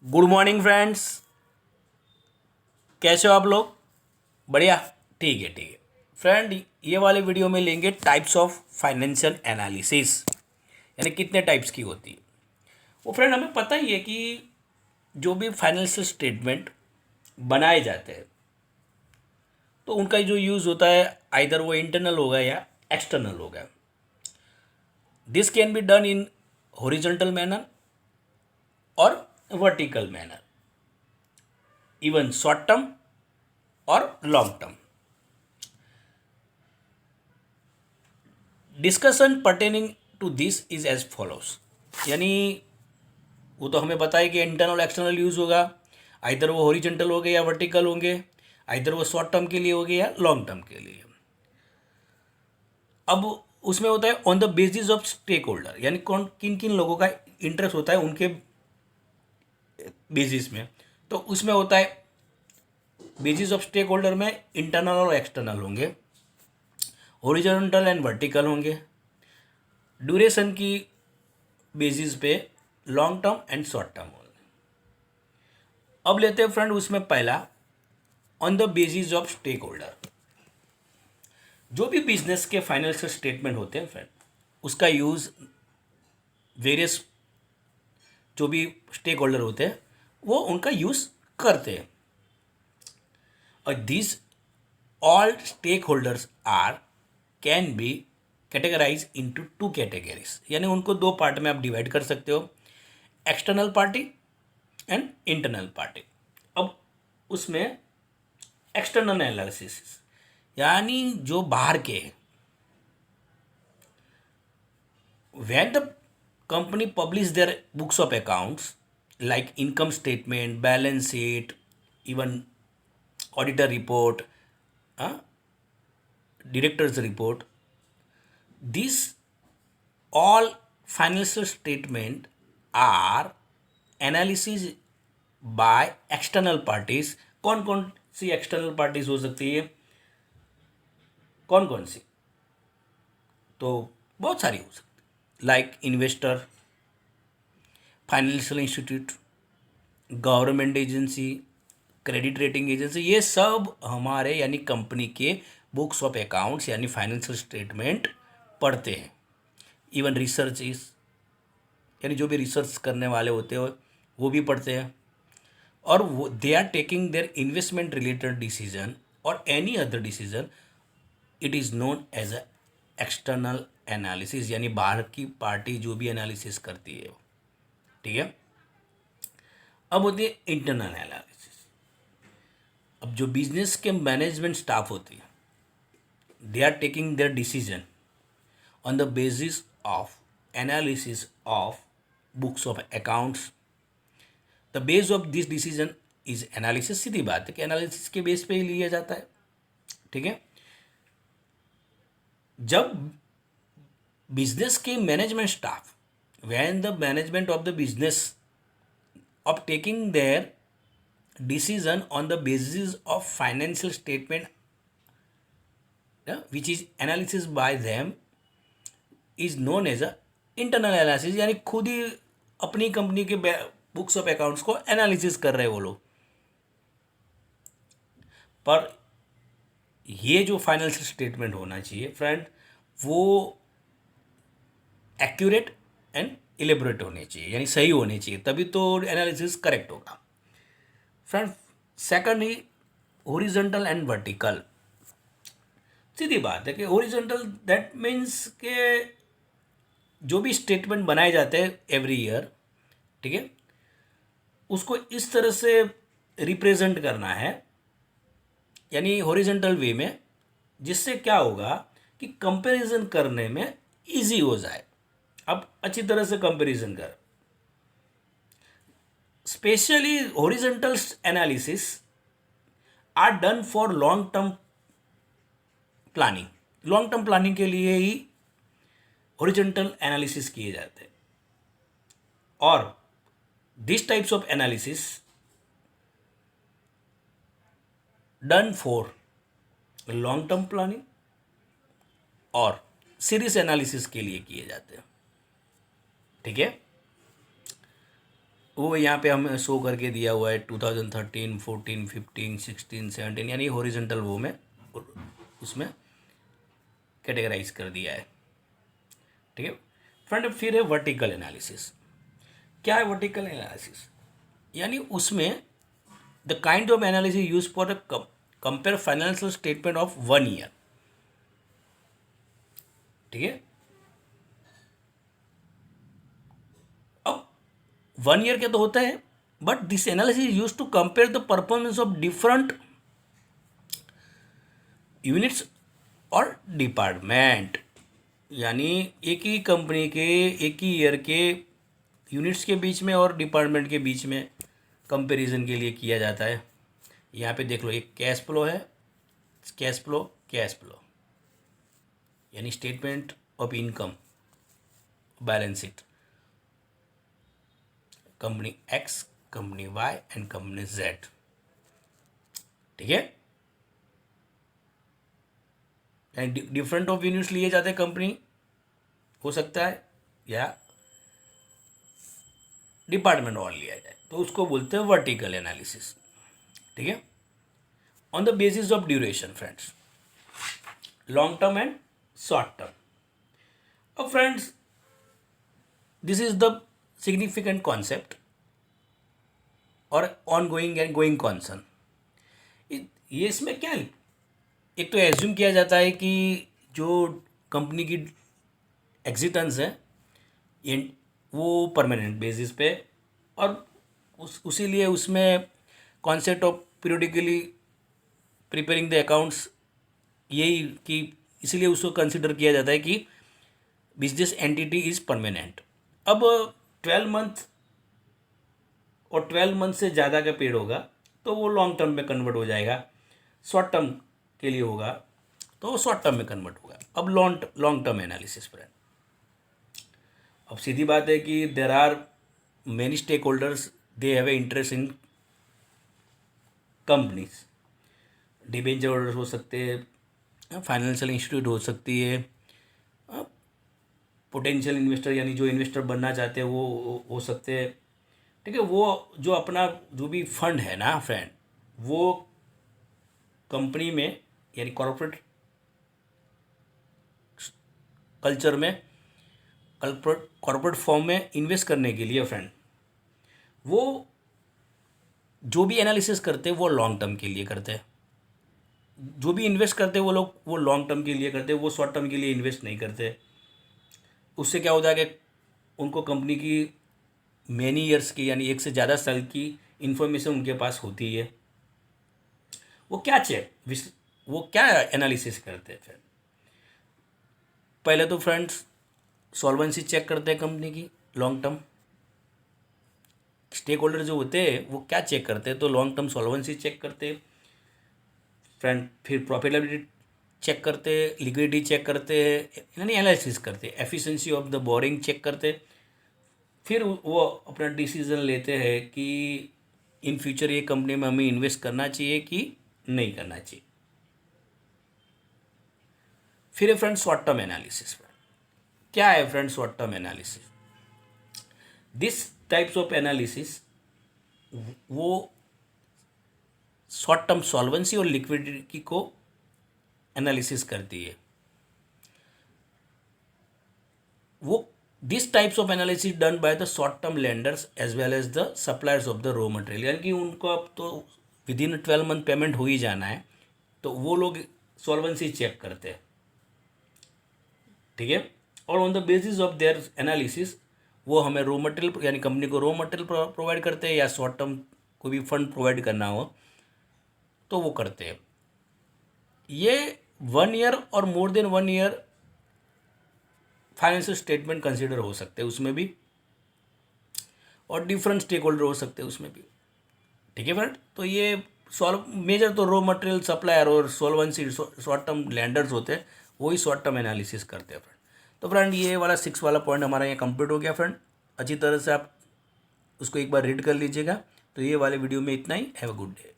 Good morning friends. कैसे हो आप लोग? बढ़िया। ठीक है फ्रेंड, ये वाले वीडियो में लेंगे टाइप्स ऑफ फाइनेंशियल एनालिसिस, यानी कितने टाइप्स की होती है। वो फ्रेंड हमें पता ही है कि जो भी फाइनेंशियल स्टेटमेंट बनाए जाते हैं तो उनका जो यूज़ होता है आइदर वो इंटरनल होगा या एक्सटर्नल होगा। This can be done in horizontal manner और vertical manner, even short term और long term. Discussion pertaining to this is as follows, यानी वो तो हमें पता है कि इंटरनल एक्सटर्नल यूज होगा, आइदर वो हॉरिजॉन्टल हो गए या वर्टिकल होंगे, आइदर वो शॉर्ट टर्म के लिए हो गए या लॉन्ग टर्म के लिए। अब उसमें होता है on the basis of stake holder, यानी कौन किन किन लोगों का इंटरेस्ट होता है उनके बेसिस में। तो उसमें होता है बेसिस ऑफ स्टेक होल्डर में इंटरनल और एक्सटर्नल होंगे, हॉरिजॉन्टल एंड वर्टिकल होंगे, ड्यूरेशन की बेसिस पे long term and short term होंगे। अब लेते हैं फ्रेंड उसमें पहला on the basis of stake holder. जो भी बिजनेस के फाइनेंशियल स्टेटमेंट होते हैं फ्रेंड, उसका यूज़ वेरियस जो भी स्टेक होल्डर होते हैं वो उनका यूज़ करते हैं। और this all stake holders are can be categorise into two categories, यानी उनको दो पार्ट में आप डिवाइड कर सकते हो, external party and internal party. अब उसमें एक्सटर्नल एनालिसिस यानी जो बाहर के हैं, when the company publish their books of accounts like income statement, balance sheet, even auditor report, uh, director's report, these all financial statement are analysis by external parties। कौन कौन सी external parties हो सकती है? कौन कौन सी? तो बहुत सारी हो सकती, like investor, financial institute, government agency, credit rating agency, ये सब हमारे यानी कंपनी के बुक्स ऑफ अकाउंट्स यानी फाइनेंशियल स्टेटमेंट पढ़ते हैं। इवन रिसर्च इस, यानी जो भी रिसर्च करने वाले होते हैं वो भी पढ़ते हैं। और वो they are taking their investment related decision और any other decision, it is known as a external analysis, यानी बाहर की पार्टी जो भी एनालिसिस करती है। ठीक है। अब होती है इंटरनल एनालिसिस। अब जो बिजनेस के मैनेजमेंट स्टाफ होती है, they are taking their decision on the basis of analysis of books of accounts. The base of this decision is analysis. सीधी बात है कि एनालिसिस के बेस पे ही लिया जाता है। ठीक है। जब बिजनेस के management staff, when the management of the business of taking their decision on the basis of financial statement, which is analysis by them, is known as a internal analysis, यानी खुद ही अपनी कंपनी के books of accounts को analysis कर रहे हैं वो लोग। पर ये जो फाइनेंशियल स्टेटमेंट होना चाहिए फ्रेंड, वो एक्यूरेट एंड इलेबोरेट होने चाहिए, यानी सही होने चाहिए, तभी तो एनालिसिस करेक्ट होगा फ्रेंड। सेकंड ही हॉरिजॉन्टल एंड वर्टिकल। सीधी बात है कि हॉरिजॉन्टल दैट मीन्स के जो भी स्टेटमेंट बनाए जाते हैं एवरी ईयर, ठीक है, उसको इस तरह से रिप्रेजेंट करना है, यानी हॉरिजॉन्टल वे में, जिससे क्या होगा कि कंपैरिजन करने में इजी हो जाए। अब अच्छी तरह से कंपैरिजन कर, specially horizontal analysis are done for long term planning. Long term planning के लिए ही हॉरिजॉन्टल एनालिसिस किए जाते हैं। और this types of analysis done for long term planning और सीरीज एनालिसिस के लिए किए जाते हैं। ठीक है। वो यहाँ पे हमें शो करके दिया हुआ है 2013, 14, 15, 16, 17, यानी हॉरिजॉन्टल वो में उसमें कैटेगराइज कर दिया है। ठीक है फ्रेंड, फिर है वर्टिकल एनालिसिस। क्या है वर्टिकल एनालिसिस? यानी उसमें the kind of analysis use for compare financial statement of 1 year. ठीक है, अब 1 ईयर के तो होता है, but this analysis use to compare the performance of different units और डिपार्टमेंट। यानी एक ही कंपनी के एक ही ईयर के यूनिट्स के बीच में और डिपार्टमेंट के बीच में कंपैरिजन के लिए किया जाता है। यहाँ पे देख लो, एक कैश फ्लो है, कैश फ्लो यानी statement of income, balance sheet, company X, company Y and company Z. ठीक है, एंड डिफरेंट ऑफ यूनिट्स लिए जाते हैं कंपनी, हो सकता है या डिपार्टमेंट और लिया जाए, तो उसको बोलते हैं वर्टिकल एनालिसिस। ठीक है, on the basis of duration friends, long term and short term. अब friends, this is the significant concept और on going and going concern. ये इसमें क्या है, एक तो एज्यूम किया जाता है कि जो कंपनी की एग्जिटेंस है वो परमानेंट बेसिस पे, और उसी लिए उसमें concept of periodically preparing the accounts, यही कि इसीलिए उसको कंसिडर किया जाता है कि बिजनेस एंटिटी इज़ परमानेंट। अब 12 मंथ और 12 मंथ से ज़्यादा का पीरियड होगा तो वो लॉन्ग टर्म में कन्वर्ट हो जाएगा, शॉर्ट टर्म के लिए होगा तो शॉर्ट टर्म में कन्वर्ट होगा। अब लॉन्ग टर्म एनालिसिस पर, अब सीधी बात है कि there are many stake holders, they have a interest in companies. Debenture holders हो सकते हैं, फाइनेंशियल इंस्टीट्यूट हो सकती है, पोटेंशियल इन्वेस्टर यानी जो इन्वेस्टर बनना चाहते हैं वो हो सकते हैं। ठीक है, वो जो अपना जो भी फंड है ना फ्रेंड, वो कंपनी में यानी कॉर्पोरेट कल्चर में, कॉर्पोरेट फॉर्म में इन्वेस्ट करने के लिए फ्रेंड, वो जो भी एनालिसिस करते हैं वो लॉन्ग टर्म के लिए करते हैं। जो भी इन्वेस्ट करते हैं वो लोग वो लॉन्ग टर्म के लिए करते हैं, वो शॉर्ट टर्म के लिए इन्वेस्ट नहीं करते। उससे क्या होता है कि उनको कंपनी की मैनी ईयर्स की यानी 1 से ज़्यादा साल की इन्फॉर्मेशन उनके पास होती है। वो क्या एनालिसिस करते हैं फिर? पहले तो फ्रेंड्स सॉल्वेंसी चेक करते हैं कंपनी की लॉन्ग टर्म। स्टेक होल्डर जो होते हैं वो क्या चेक करते हैं, तो लॉन्ग टर्म सॉल्वेंसी चेक करते हैं फ्रेंड, फिर प्रॉफिटेबिलिटी चेक करते हैं, लिक्विडिटी चेक करते हैं, यानी एनालिसिस करते हैं, efficiency of the boring check करते हैं। फिर वो अपना डिसीजन लेते हैं कि इन फ्यूचर ये कंपनी में हमें इन्वेस्ट करना चाहिए कि नहीं करना चाहिए। फिर है फ्रेंड शॉर्ट टर्म एनालिसिस। क्या है friend short term analysis? This types of analysis वो शॉर्ट टर्म सॉल्वेंसी और लिक्विडिटी को एनालिसिस करती है। वो this types of analysis done by the short term lenders as well as the suppliers of the raw material, यानी कि उनको अब तो विद इन 12 मंथ पेमेंट हो ही जाना है, तो वो लोग सॉल्वेंसी चेक करते हैं। ठीक है, और on the basis of their analysis वो हमें रॉ मटेरियल यानी कंपनी को रॉ मटेरियल प्रोवाइड करते हैं, या शॉर्ट टर्म कोई भी फंड प्रोवाइड करना हो तो वो करते हैं। ये 1 ईयर और more than 1 year financial statement consider हो सकते हैं उसमें भी, और डिफरेंट स्टेक होल्डर हो सकते हैं उसमें भी। ठीक है फ्रेंड, तो ये मेजर तो रॉ मटेरियल सप्लायर और सॉल्वेंसी शॉर्ट टर्म लैंडर्स होते हैं, वही शॉर्ट टर्म एनालिसिस करते हैं फ्रेंड। तो फ्रेंड ये वाला 6 वाला पॉइंट हमारा यहाँ कंप्लीट हो गया फ्रेंड। अच्छी तरह से आप उसको एक बार रीड कर लीजिएगा। तो ये वाले वीडियो में इतना ही। Have a good day.